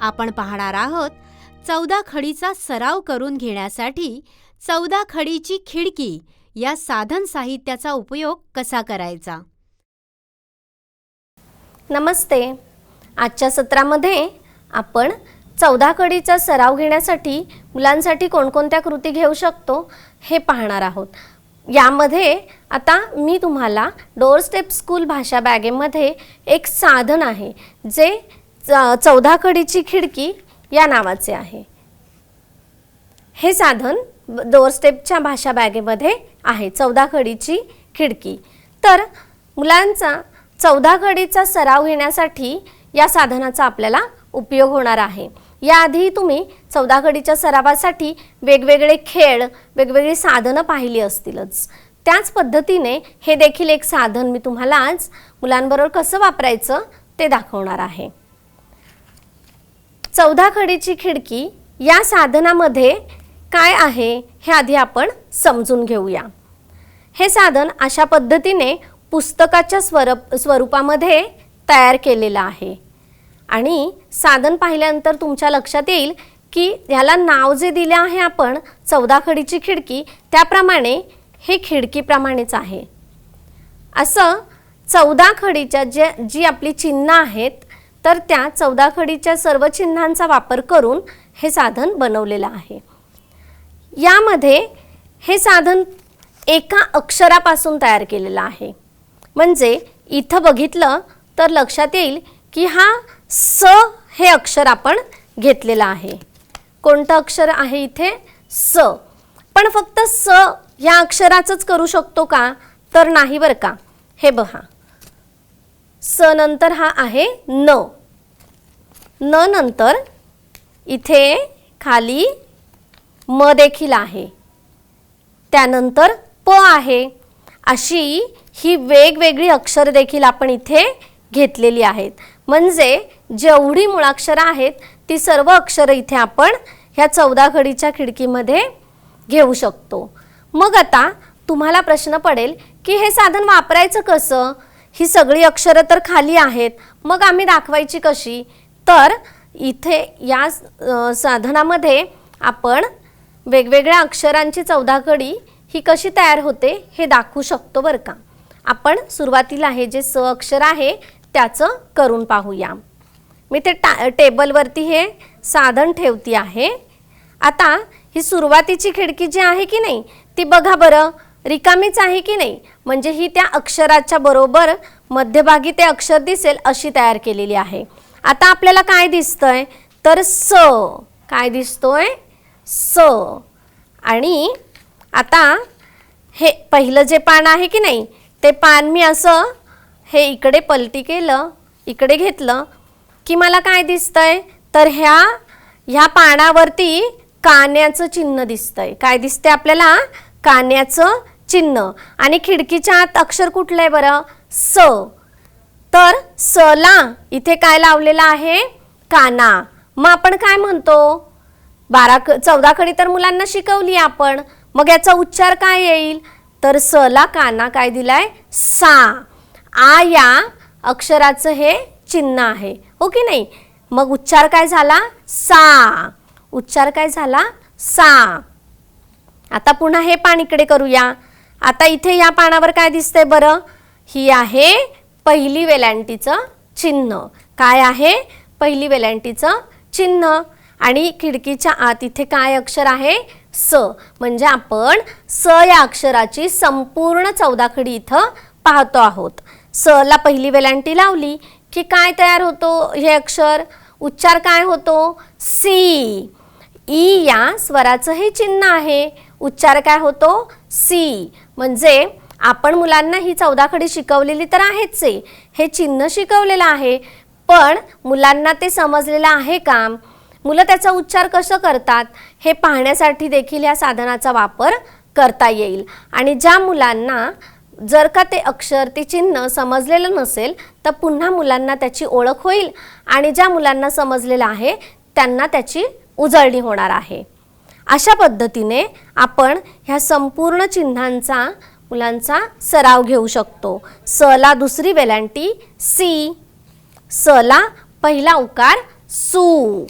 आपण पाहणार आहोत 14 खडीचा सराव करून घेण्यासाठी 14 खडीची खिडकी या साधन साहित्याचा उपयोग कसा करायचा। नमस्ते। आजच्या सत्रामध्ये आपण 14 खडीचा सराव घेण्यासाठी मुलांसाठी कोणकोणत्या कृती घेऊ शकतो हे पाहणार आहोत। यामध्ये आता मी तुम्हाला डोर स्टेप स्कूल भाषा बॅगेमध्ये एक साधन आहे जे 14 खडीची खिडकी या नावाचे आहे। हे साधन डोर स्टेपच्या भाषा बॅगेमध्ये आहे 14 खडीची खिडकी। तर मुलांचा 14 खडीचा सराव घेण्यासाठी या साधनाचा आपल्याला उपयोग होणार आहे। याआधी तुम्ही 14 खडीच्या सरावासाठी वेगवेगळे खेळ वेगवेगळी साधनं पाहिली असतीलच। त्याच पद्धतीने हे देखील एक साधन मी तुम्हाला आज मुलांबरोबर कसं वापरायचं ते दाखवणार आहे। 14 खडीची खिडकी या साधनामध्ये काय आहे हे आधी आपण समजून घेऊया। हे साधन अशा पद्धतीने पुस्तकाच्या स्वरूपामध्ये तयार केलेलं आहे आणि साधन पाहिल्यानंतर तुमच्या लक्षात येईल की ह्याला नाव जे दिले आहे आपण 14 खडीची खिडकी त्याप्रमाणे हे खिडकीप्रमाणेच आहे। असं 14 खडीच्या जी आपली चिन्ह आहेत तर त्या 14 खडीच्या सर्व चिन्हांचा वापर करून हे साधन बनवलेलं आहे। यामध्ये हे साधन एका अक्षरापासून तयार केलेलं आहे। म्हणजे इथं बघितलं तर लक्षात येईल की हा स हे अक्षर आपण घेतलेलं आहे। कोणतं अक्षर आहे इथे स। पण फक्त स या अक्षराचंच करू शकतो का तर नाही बरं का। हे बघा स नंतर हा आहे न, न नंतर इथे खाली म देखील आहे, त्यानंतर प आहे। अशी ही वेगवेगळी अक्षर देखील आपण इथे घेतलेली आहेत। म्हणजे जेवढी मुळाक्षरं आहेत ती सर्व अक्षरं इथे आपण ह्या 14 खडीच्या खिडकीमध्ये घेऊ शकतो। मग आता तुम्हाला प्रश्न पडेल की हे साधन वापरायचं कसं। ही सगळी अक्षरं तर खाली आहेत मग आम्ही दाखवायची कशी। तर इथे या साधनामध्ये आपण वेगवेगळ्या अक्षरांची 14 खडी ही कशी तयार होते हे दाखवू शकतो बरं का। आपण सुरुवातीला हे जे स अक्षर आहे त्याचं करून पाहूया। मी ते टेबलवरती हे साधन ठेवती आहे। आता ही सुरुवातीची खिडकी जी आहे की नाही ती बघा बरं रिकामीच आहे की नाही। म्हणजे ही त्या अक्षराच्या बरोबर मध्यभागी ते अक्षर दिसेल अशी तयार केलेली आहे। आता आपल्याला काय दिसतंय तर स, काय दिसतोय स। आणि आता हे पहिलं जे पान आहे की नाही ते पान मी असं हे इकडे पलटी केलं, इकडे घेतलं की मला काय दिसतंय तर ह्या पानावरती कान्याचं चिन्ह दिसतंय। काय दिसतंय आपल्याला कान्याचं चिन्ह। आणि खिडकीच्या आत अक्षर कुठलं आहे बरं स। तर स ला इथे काय लावलेलं आहे काना। मग आपण काय म्हणतो 14 खडी तर मुलांना शिकवली आपण। मग याचा उच्चार काय येईल तर स ला काना काय दिलाय सा। आ या अक्षराचं हे चिन्ह आहे हो की नाही। मग उच्चार काय झाला सा, उच्चार काय झाला सा। आता पुन्हा हे पान इकडे करूया। आता इथे या पानावर काय दिसतंय बरं ही आहे पहिली वेलांटीचं चिन्ह। काय आहे पहिली वेलांटीचं चिन्ह। आणि खिडकीच्या आत इथे काय अक्षर आहे स। म्हणजे आपण स या अक्षराची संपूर्ण 14 खडी इथं पाहतो आहोत। स ला पहिली वेलांटी लावली की काय तयार होतो हे अक्षर उच्चार काय होतो सी। ई या स्वराचं हे चिन्ह आहे उच्चार काय होतो सी। म्हणजे आपण मुलांना ही 14 खडी शिकवलेली तर आहेच आहे, हे चिन्ह शिकवलेलं आहे पण मुलांना ते समजलेलं आहे का, मुलं त्याचा उच्चार कसं करतात हे पाहण्यासाठी देखील या साधनाचा वापर करता येईल। आणि ज्या मुलांना जर का ते अक्षर ते चिन्ह समजलेलं नसेल तर पुन्हा मुलांना त्याची ओळख होईल आणि ज्या मुलांना समजलेलं आहे त्यांना त्याची उजळणी होणार आहे। अशा पद्धतीने आपण ह्या संपूर्ण चिन्हांचा मुलांचा सराव घेऊ शकतो। स ला दुसरी वेलांटी सी, स ला पहिला उकार सू.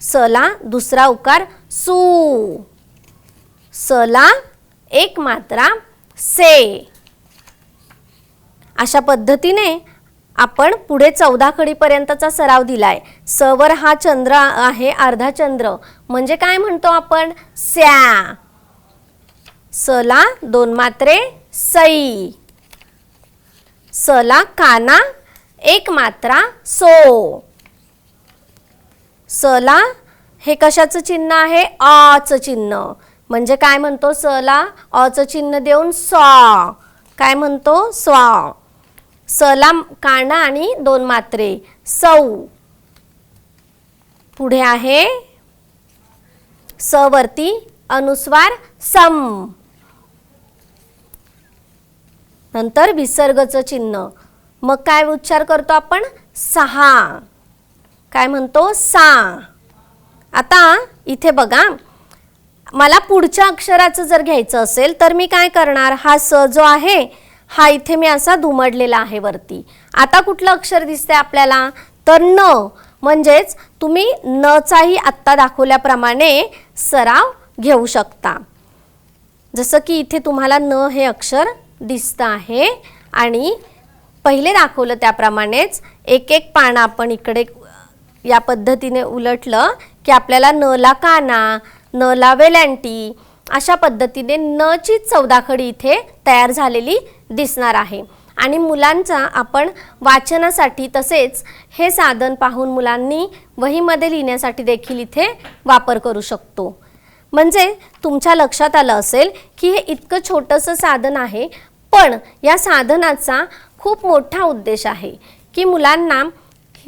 सला दुसरा उकार सू. सला एक मात्रा से. अशा पद्धतीने आपण पुढे 14 खडीपर्यंतचा सराव दिलाय. स वर हा चंद्र आहे, अर्धा चंद्र, म्हणजे काय म्हणतो आपण? स्या. सला 2 मात्रे सई. सला काना एक मात्रा सो. सला हे कशाचं चिन्ह आहे? अचं चिन्ह, म्हणजे काय म्हणतो? सला अचं चिन्ह देऊन स्वा. काय म्हणतो? स्वा. सला काना आणि 2 मात्रे सौ. पुढे आहे स वरती अनुस्वार सम. नंतर विसर्गचं चिन्ह. मग काय उच्चार करतो आपण? सहा. काय म्हणतो? सा. आता इथे बघा, मला पुढच्या अक्षराचं जर घ्यायचं असेल तर मी काय करणार? हा स जो आहे हा इथे मी असा दुमडलेला आहे वरती. आता कुठलं अक्षर दिसतंय आपल्याला? तर न. म्हणजेच तुम्ही न चाही आत्ता दाखवल्याप्रमाणे सराव घेऊ शकता. जसं की इथे तुम्हाला न हे अक्षर दिसतं आहे आणि पहिले दाखवलं त्याप्रमाणेच एक एक पानं आपण इकडे या पद्धतीने उलटलं की आपल्याला न ला काना, न ला वेलांटी अशा पद्धतीने न ची 14 खडी इथे तयार झालेली दिसणार आहे. आणि मुलांचा आपण वाचनासाठी तसेच हे साधन पाहून मुलांनी वहीमध्ये लिहिण्यासाठी देखील इथे वापर करू शकतो. म्हणजे तुमच्या लक्षात आलं असेल की हे इतकं छोटंसं साधन आहे, पण या साधनाचा खूप मोठा उद्देश आहे की मुलांना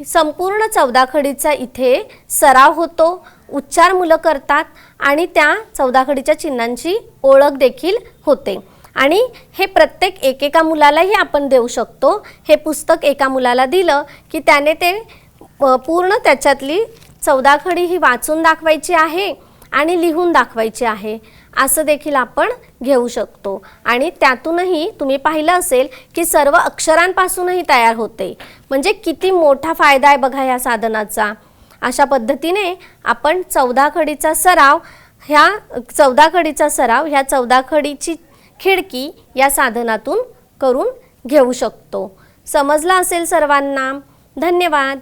संपूर्ण 14 खडीचा इथे सराव होतो, उच्चार मुलं करतात आणि त्या 14 खडीच्या चिन्हांची ओळख देखील होते. आणि हे प्रत्येक एकेका मुलालाही आपण देऊ शकतो. हे पुस्तक एका मुलाला दिलं की त्याने ते पूर्ण त्याच्यातली 14 खडी ही वाचून दाखवायची आहे आणि लिहून दाखवायची आहे, असं देखील आपण घेऊ शकतो. आणि त्यातूनही तुम्ही पाहिलं असेल की सर्व अक्षरांपासूनही तयार होते. म्हणजे किती मोठा फायदा आहे बघा या साधनाचा. अशा पद्धतीने आपण 14 खडीचा सराव ह्या 14 खडीची खिडकी या साधनातून करून घेऊ शकतो. समजलं असेल सर्वांना. धन्यवाद.